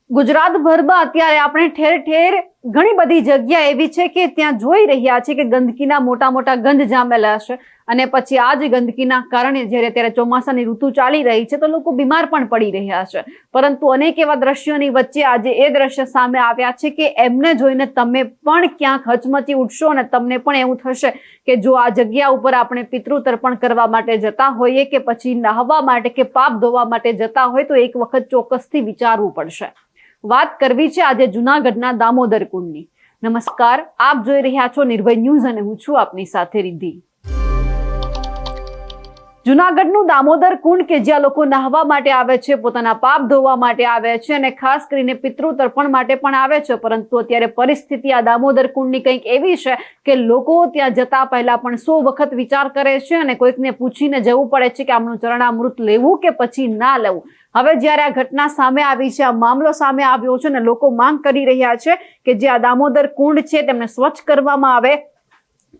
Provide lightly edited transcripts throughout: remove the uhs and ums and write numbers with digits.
ગુજરાતભરમાં અત્યારે આપણે ઠેર ઠેર ઘણી બધી જગ્યા એવી છે કે ત્યાં જોઈ રહ્યા છે કે ગંદકીના મોટા મોટા ગંધ જામેલા છે અને પછી આ જ ગંદકીના કારણે જ્યારે અત્યારે ચોમાસાની ઋતુ ચાલી રહી છે તો લોકો બીમાર પણ પડી રહ્યા છે। પરંતુ અનેક એવા દ્રશ્યોની વચ્ચે આજે એ દ્રશ્ય સામે આવ્યા છે કે એમને જોઈને તમે પણ ક્યાંક હચમચી ઉઠશો અને તમને પણ એવું થશે કે જો આ જગ્યા ઉપર આપણે પિતૃ તર્પણ કરવા માટે જતા હોઈએ કે પછી નહાવા માટે કે પાપ ધોવા માટે જતા હોય તો એક વખત ચોક્કસથી વિચારવું પડશે। વાત કરવી છે આજે જૂનાગઢના દામોદર કુંડની। નમસ્કાર, આપ જોઈ રહ્યા છો નિર્ભય ન્યૂઝ અને હું છું આપની સાથે રિદ્ધિ। જૂનાગઢનું દામોદર કુંડ કે જ્યાં લોકો નહાવા માટે આવે છે, પોતાના પાપ ધોવા માટે આવે છે અને ખાસ કરીને પિતૃ તર્પણ માટે પણ આવે છે, પરંતુ અત્યારે પરિસ્થિતિ આ દામોદર કુંડની કંઈક એવી છે કે લોકો ત્યાં જતા પહેલા પણ 100 વખત વિચાર કરે છે અને કોઈકને પૂછીને જવું પડે છે કે આમનું ચરણામૃત લેવું કે પછી ના લેવું। હવે જ્યારે આ ઘટના સામે આવી છે, આ મામલો સામે આવ્યો છે અને લોકો માંગ કરી રહ્યા છે કે જે આ દામોદર કુંડ છે તેમને સ્વચ્છ કરવામાં આવે।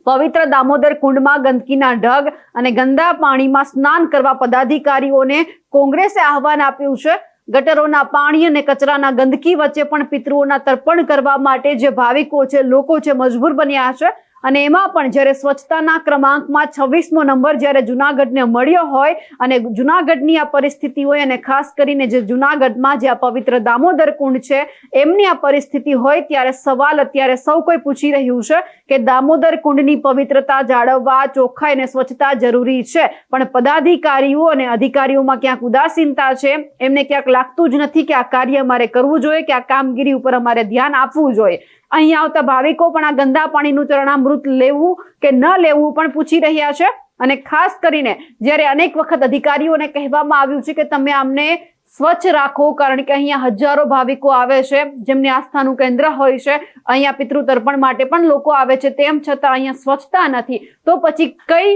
પવિત્ર દામોદર કુંડમાં ગંદકીના ઢગ અને ગંદા પાણીમાં સ્નાન કરવા પદાધિકારીઓને કોંગ્રેસે આહવાન આપ્યું છે। ગટરોના પાણી અને કચરાના ગંદકી વચ્ચે પણ પિતૃઓના તર્પણ કરવા માટે જે ભાવિકો છે, લોકો છે, મજબૂર બન્યા છે અને એમાં પણ જ્યારે સ્વચ્છતાના ક્રમાંકમાં 26મો નંબર જ્યારે જૂનાગઢને મળ્યો હોય અને જૂનાગઢની આ પરિસ્થિતિ હોય અને ખાસ કરીને જે જૂનાગઢમાં જે આ પવિત્ર દામોદર કુંડ છે એમની આ પરિસ્થિતિ હોય ત્યારે સવાલ અત્યારે સૌ કોઈ પૂછી રહ્યું છે કે દામોદર કુંડની પવિત્રતા જાળવવા, ચોખ્ખાઈ અને સ્વચ્છતા જરૂરી છે, પણ પદાધિકારીઓ અને અધિકારીઓમાં ક્યાંક ઉદાસીનતા છે। એમને ક્યાંક લાગતું જ નથી કે આ કાર્ય અમારે કરવું જોઈએ, કે આ કામગીરી ઉપર અમારે ધ્યાન આપવું જોઈએ। અહીં આવતા ભાવિકો પણ આ ગંદા પાણીનું ચરણામૃત લેવું કે ન લેવું પણ પૂછી રહ્યા છે અને ખાસ કરીને જ્યારે અનેક વખત અધિકારીઓને કહેવામાં આવ્યું છે કે તમે આમને સ્વચ્છ રાખો, કારણ કે અહીંયા હજારો ભાવિકો આવે છે જેમની આસ્થાનું કેન્દ્ર હોય છે, અહીંયા પિતૃ તર્પણ માટે પણ લોકો આવે છે, તેમ છતાં અહીંયા સ્વચ્છતા નથી, તો પછી કઈ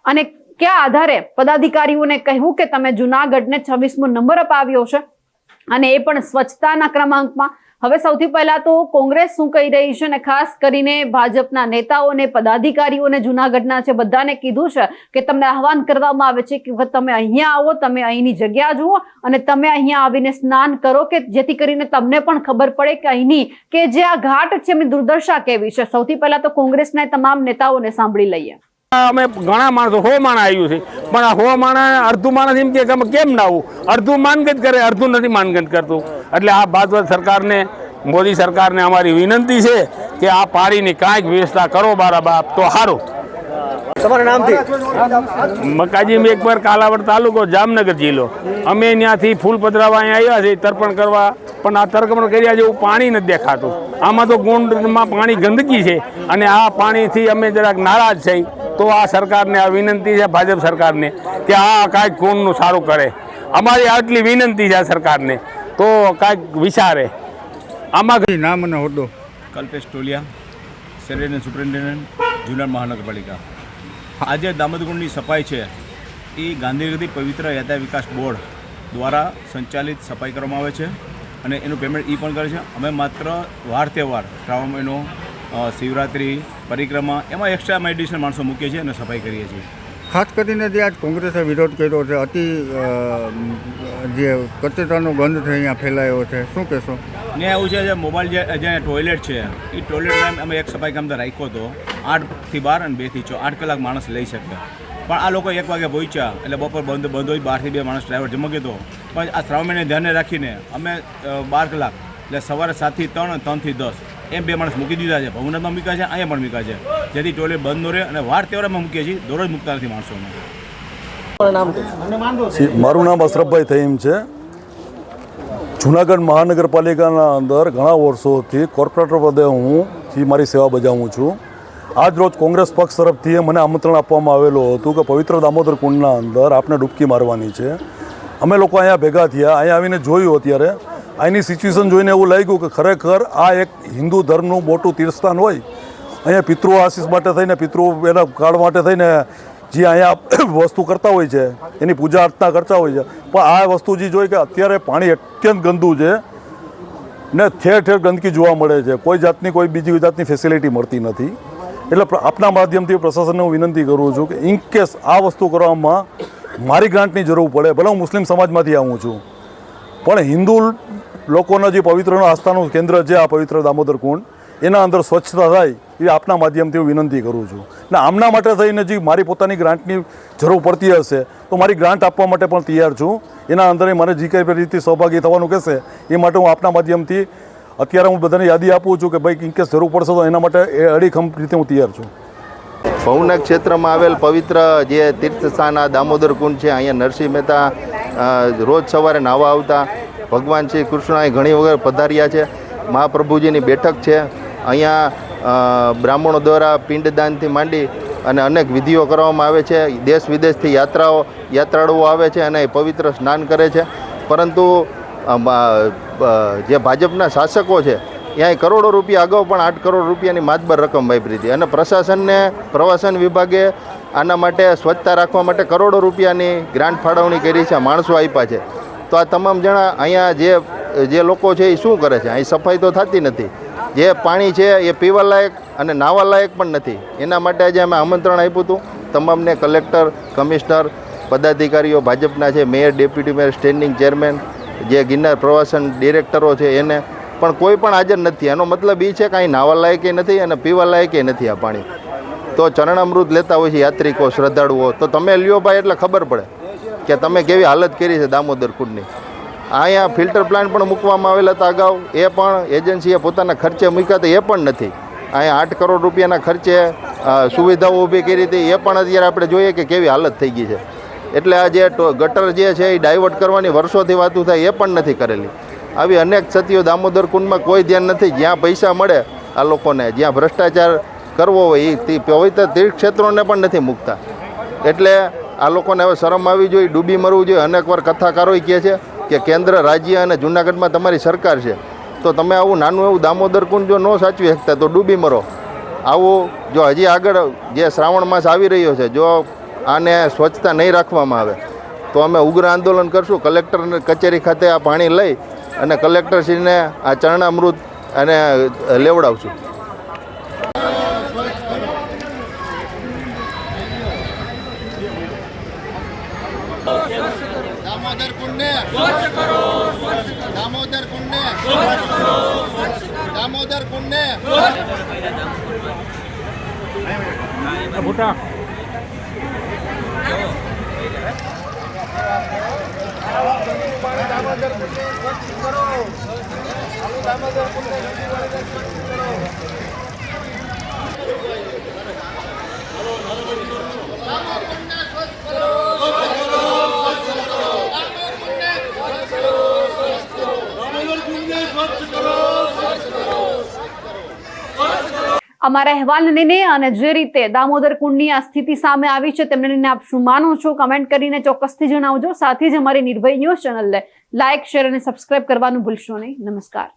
અને કયા આધારે પદાધિકારીઓને કહેવું કે તમે જૂનાગઢને 26મો નંબર અપાવ્યો છે અને એ પણ સ્વચ્છતાના ક્રમાંકમાં। હવે સૌથી પહેલા તો કોંગ્રેસ શું કહી રહી છે અને ખાસ કરીને ભાજપના નેતાઓને, પદાધિકારીઓને જૂનાગઢના છે બધાને કીધું છે કે તમને આહવાન કરવામાં આવે છે કે તમે અહીંયા આવો, તમે અહીંની જગ્યા જુઓ અને તમે અહીંયા આવીને સ્નાન કરો કે જેથી કરીને તમને પણ ખબર પડે કે અહીંની કે જે આ ઘાટ છે એમની દુર્દશા કેવી છે। સૌથી પહેલા તો કોંગ્રેસના તમામ નેતાઓને સાંભળી લઈએ। અમે ઘણા માણસો 100 માણસ આવ્યું છે, પણ આ 100 માણસ અડધું માણસ એમ કે કેમ ના આવું, અડધું માનગત કરે, અડધું નથી માનગત કરતું। એટલે આ ભાજપ સરકારને, મોદી સરકારને અમારી વિનંતી છે કે આ પાણીની કાંઈક વ્યવસ્થા કરો બારા બાપ તો સારું। તમારું નામ? મકાજી મેઘપર, કાલાવડ તાલુકો, જામનગર જિલ્લો। અમે ત્યાંથી ફૂલ પધરાવા અહીંયા આવ્યા છે તર્પણ કરવા, પણ આ તર્પણ કર્યા જેવું પાણી નથી દેખાતું। આમાં તો કુંડમાં પાણી ગંદકી છે અને આ પાણીથી અમે જરાક નારાજ છીએ। તો આ સરકારને આ વિનંતી છે, ભાજપ સરકારને, કે આ કાંઈક કુંડનું સારું કરે। અમારી આટલી વિનંતી છે આ સરકારને, તો કાંઈક વિચારે આમાં। નામ અને હોદ્દો? કલ્પેશ ટોલિયા, સેક્રેટરી સુપ્રિન્ટેન્ડન્ટ, જૂનાગઢ મહાનગરપાલિકા। આજે દામોદરકુંડની સફાઈ છે એ ગાંધીનગરથી પવિત્ર યાત્રા વિકાસ બોર્ડ દ્વારા સંચાલિત સફાઈ કરવામાં આવે છે અને એનું પેમેન્ટ એ પણ કરે છે। અમે માત્ર વાર તહેવાર, શ્રાવણ મહિનો, શિવરાત્રિ, પરિક્રમા, એમાં એક્સ્ટ્રા મેડિસિનલ માણસો મૂકીએ છીએ અને સફાઈ કરીએ છીએ। ખાસ કરીને જે આજ કોંગ્રેસે વિરોધ કર્યો છે, જે કચરાનો ગંધ છે અહીંયા ફેલાયો છે, શું કહેશો? ને એવું છે જે મોબાઈલ જે ટોયલેટ છે એ ટોયલેટ ટાઈમ અમે એક સફાઈ કામદાર રાખ્યો હતો, 8 થી 12 અને 2 થી 6, 8 કલાક માણસ લઈ શકે, પણ આ લોકો 1 વાગે પહોંચ્યા એટલે બપોર બંધ હોય, 12 થી 2 માણસ ડ્રાઈવર જમા તો પણ આ શ્રાવણ મહિને ધ્યાને રાખીને અમે 12 કલાક એટલે સવારે 7 થી 3 અને 3 થી 10 એમ 2 માણસ મૂકી દીધા છે। ભવનાથમાં મૂક્યા છે, અહીંયા પણ મૂક્યા છે, જેથી ટોયલેટ બંધ ન રહે અને વાર તહેવારમાં મૂકીએ છીએ, દરરોજ મૂકતા નથી માણસોને। મારું નામ અશરફભાઈ થઈમ છે। જૂનાગઢ મહાનગરપાલિકાના અંદર ઘણા વર્ષોથી કોર્પોરેટર પદે હું મારી સેવા બજાવું છું। આજ રોજ કોંગ્રેસ પક્ષ તરફથી મને આમંત્રણ આપવામાં આવેલું હતું કે પવિત્ર દામોદર કુંડના અંદર આપણે ડૂબકી મારવાની છે। અમે લોકો અહીંયા ભેગા થયા, અહીંયા આવીને જોયું, અત્યારે અહીંની સિચ્યુએશન જોઈને એવું લાગ્યું કે ખરેખર આ એક હિન્દુ ધર્મનું મોટું તીર્થસ્થાન હોય। અહીંયા પિતૃ આશીષ માટે થઈને, પિતૃ એના કાળ માટે થઈને જે અહીંયા વસ્તુ કરતા હોય છે, એની પૂજા અર્ચના કરતા હોય છે, પણ આ વસ્તુ જે જોઈ કે અત્યારે પાણી અત્યંત ગંદુ છે ને ઠેર ઠેર ગંદકી જોવા મળે છે, કોઈ જાતની કોઈ બીજી જાતની ફેસિલિટી મળતી નથી। એટલે આપના માધ્યમથી પ્રશાસનને હું વિનંતી કરું છું કે ઇન કેસ આ વસ્તુ કરવામાં મારી ગ્રાન્ટની જરૂર પડે, ભલે હું મુસ્લિમ સમાજમાંથી આવું છું, પણ હિન્દુ લોકોના જે પવિત્ર આસ્થાનું કેન્દ્ર છે આ પવિત્ર દામોદર કુંડ, એના અંદર સ્વચ્છતા થાય એ આપના માધ્યમથી હું વિનંતી કરું છું. ને આમના માટે થઈને જે મારી પોતાની ગ્રાન્ટની જરૂર પડતી હશે તો મારી ગ્રાન્ટ આપવા માટે પણ તૈયાર છું. એના અંદર મને જે કંઈ રીતે સહભાગી થવાનું કહેશે એ માટે હું આપના માધ્યમથી અત્યારે હું બધાને યાદી આપું છું કે ભાઈ ઇનકેસ જરૂર પડશે તો એના માટે એ અડીખમ રીતે હું તૈયાર છું. ભવનાથ ક્ષેત્રમાં આવેલ પવિત્ર જે તીર્થસ્થાન આ દામોદર કુંડ છે, અહીંયા નરસિંહ મહેતા રોજ સવારે નાહવા આવતા. ભગવાન શ્રી કૃષ્ણ અહીં ઘણી વખત પધાર્યા છે. મહાપ્રભુજીની બેઠક છે. અહીંયા બ્રાહ્મણો દ્વારા પિંડદાનથી માંડી અને અનેક વિધિઓ કરવામાં આવે છે. દેશ વિદેશથી યાત્રાળુઓ આવે છે અને પવિત્ર સ્નાન કરે છે. પરંતુ જે ભાજપના શાસકો છે ત્યાં કરોડો રૂપિયા અગાઉ પણ 8 કરોડ રૂપિયાની માતબર રકમ વાપરી હતી અને પ્રશાસનને પ્રવાસન વિભાગે આના માટે સ્વચ્છતા રાખવા માટે કરોડો રૂપિયાની ગ્રાન્ટ ફાળવણી કરી છે, માણસો આપ્યા છે. તો આ તમામ જણા અહીંયા જે લોકો છે એ શું કરે છે? અહીં સફાઈ તો થતી નથી. જે પાણી છે એ પીવા લાયક અને નાહવા લાયક પણ નથી. એના માટે આજે અમે આમંત્રણ આપ્યું હતું તમામને. કલેક્ટર, કમિશનર, પદાધિકારીઓ ભાજપના છે, mayor, deputy mayor, standing chairman, જે ગિરનાર પ્રવાસન ડિરેક્ટરો છે એને પણ કોઈ પણ હાજર નથી. એનો મતલબ એ છે કે અહીં નાહવા લાયકે નથી અને પીવા લાયકે નથી આ પાણી. તો ચરણામૃત લેતા હોય છે યાત્રિકો, શ્રદ્ધાળુઓ, તો તમે લ્યો ભાઈ એટલે ખબર પડે કે તમે કેવી હાલત કરી છે દામોદર કુંડની. અહીંયા ફિલ્ટર પ્લાન્ટ પણ મૂકવામાં આવેલા હતા અગાઉ, એ પણ એજન્સીએ પોતાના ખર્ચે મૂક્યા હતા, એ પણ નથી. અહીંયા 8 કરોડ રૂપિયાના ખર્ચે સુવિધાઓ ઊભી કરી હતી, એ પણ અત્યારે આપણે જોઈએ કે કેવી હાલત થઈ ગઈ છે. એટલે આ જે ગટર જે છે એ ડાયવર્ટ કરવાની વર્ષોથી વાતું થાય, એ પણ નથી કરેલી. આવી અનેક ક્ષતિઓ દામોદર કુંડમાં કોઈ ધ્યાન નથી. જ્યાં પૈસા મળે આ લોકોને, જ્યાં ભ્રષ્ટાચાર કરવો હોય એ પવિત્ર તીર્થ ક્ષેત્રોને પણ નથી મૂકતા. એટલે આ લોકોને હવે શરમ આવી જોઈએ, ડૂબી મરવું જોઈએ. અનેકવાર કથાકારોય કહે છે કે કેન્દ્ર, રાજ્ય અને જૂનાગઢમાં તમારી સરકાર છે, તો તમે આવું નાનું એવું દામોદર કુંડ જો ન સાચવી શકતા તો ડૂબી મરો. આવું જો હજી આગળ જે શ્રાવણ માસ આવી રહ્યો છે, જો આને સ્વચ્છતા નહીં રાખવામાં આવે તો અમે ઉગ્ર આંદોલન કરશું. કલેક્ટર કચેરી ખાતે આ પાણી લઈ અને કલેક્ટરશ્રીને આ ચરણામૃત અને લેવડાવશું. દામોદર કુંડને સ્વચ્છ કરો, દામોદર કુંડને સ્વચ્છ કરો, દામોદર કુંડને ભૂટા અમારા અહેવાલને લઈને અને જે રીતે દામોદર કુંડની આ સ્થિતિ સામે આવી છે તેમને લઈને આપ શું માનો છો? કમેન્ટ કરીને ચોક્કસથી જણાવજો. સાથે જ અમારી નિર્ભય ન્યૂઝ ચેનલને લાઇક, શેર અને સબસ્ક્રાઇબ કરવાનું ભૂલશો નહીં. નમસ્કાર.